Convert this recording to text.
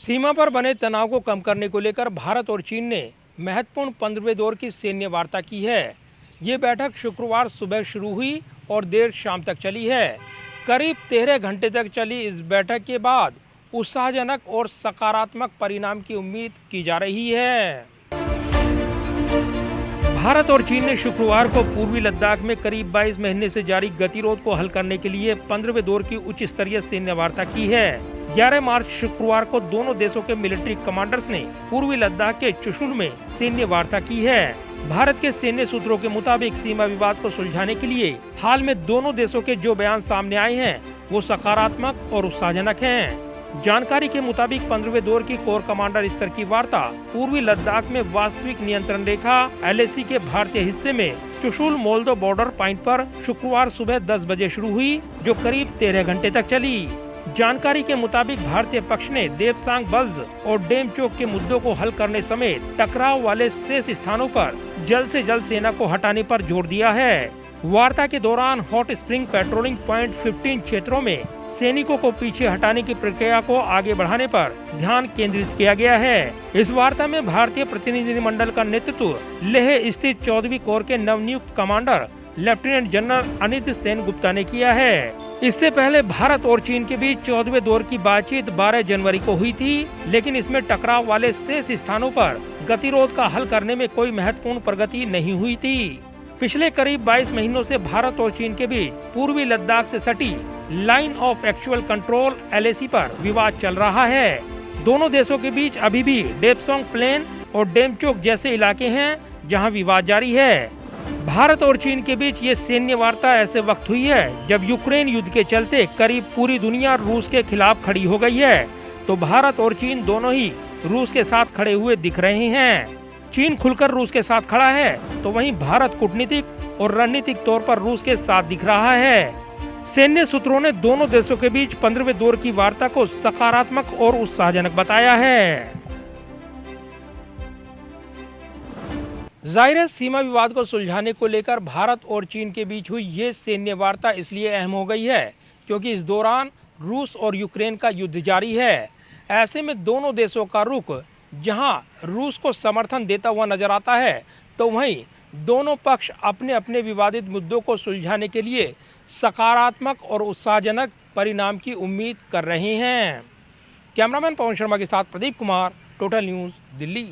सीमा पर बने तनाव को कम करने को लेकर भारत और चीन ने महत्वपूर्ण 15वें दौर की सैन्य वार्ता की है। ये बैठक शुक्रवार सुबह शुरू हुई और देर शाम तक चली है। करीब 13 घंटे तक चली इस बैठक के बाद उत्साहजनक और सकारात्मक परिणाम की उम्मीद की जा रही है। भारत और चीन ने शुक्रवार को पूर्वी लद्दाख में करीब 22 महीने से जारी गतिरोध को हल करने के लिए 15वें दौर की उच्च स्तरीय सैन्य वार्ता की है। 11 मार्च शुक्रवार को दोनों देशों के मिलिट्री कमांडर्स ने पूर्वी लद्दाख के चुशुल में सैन्य वार्ता की है। भारत के सैन्य सूत्रों के मुताबिक सीमा विवाद को सुलझाने के लिए हाल में दोनों देशों के जो बयान सामने आए हैं वो सकारात्मक और उत्साहजनक हैं। जानकारी के मुताबिक 15वें दौर की कोर कमांडर स्तर की वार्ता पूर्वी लद्दाख में वास्तविक नियंत्रण रेखा LAC के भारतीय हिस्से में चुशुल मोल्दो बॉर्डर पॉइंट पर शुक्रवार सुबह 10 बजे शुरू हुई, जो करीब 13 घंटे तक चली। जानकारी के मुताबिक भारतीय पक्ष ने देपसांग बल्ज और डेमचोक के मुद्दों को हल करने समेत टकराव वाले शेष स्थानों पर जल्द से जल्द सेना को हटाने पर जोर दिया है। वार्ता के दौरान हॉट स्प्रिंग पेट्रोलिंग पॉइंट 15 क्षेत्रों में सैनिकों को पीछे हटाने की प्रक्रिया को आगे बढ़ाने पर ध्यान केंद्रित किया गया है। इस वार्ता में भारतीय प्रतिनिधिमंडल का नेतृत्व लेह स्थित 14वीं कोर के नवनियुक्त commander lieutenant general Anit Sen Gupta ने किया है। इससे पहले भारत और चीन के बीच 14वें दौर की बातचीत 12 जनवरी को हुई थी, लेकिन इसमें टकराव वाले शेष स्थानों पर गतिरोध का हल करने में कोई महत्वपूर्ण प्रगति नहीं हुई थी। पिछले करीब 22 महीनों से भारत और चीन के बीच पूर्वी लद्दाख से सटी line of actual control LAC पर विवाद चल रहा है। दोनों देशों के बीच अभी भी डेपसोंग प्लेन और डेमचोक जैसे इलाके हैं जहां विवाद जारी है। भारत और चीन के बीच ये सैन्य वार्ता ऐसे वक्त हुई है जब यूक्रेन युद्ध के चलते करीब पूरी दुनिया रूस के खिलाफ खड़ी हो गई है, तो भारत और चीन दोनों ही रूस के साथ खड़े हुए दिख रहे हैं। चीन खुलकर रूस के साथ खड़ा है, तो वहीं भारत कूटनीतिक और रणनीतिक तौर पर रूस के साथ दिख रहा है। सैन्य सूत्रों ने दोनों देशों के बीच 15वें दौर की वार्ता को सकारात्मक और उत्साहजनक बताया है। जाहिर है, सीमा विवाद को सुलझाने को लेकर भारत और चीन के बीच हुई ये सैन्य वार्ता इसलिए अहम हो गई है क्योंकि इस दौरान रूस और यूक्रेन का युद्ध जारी है। ऐसे में दोनों देशों का रुख जहां रूस को समर्थन देता हुआ नजर आता है, तो वहीं दोनों पक्ष अपने अपने विवादित मुद्दों को सुलझाने के लिए सकारात्मक और उत्साहजनक परिणाम की उम्मीद कर रहे हैं। कैमरामैन पवन शर्मा के साथ प्रदीप कुमार, टोटल न्यूज़, दिल्ली।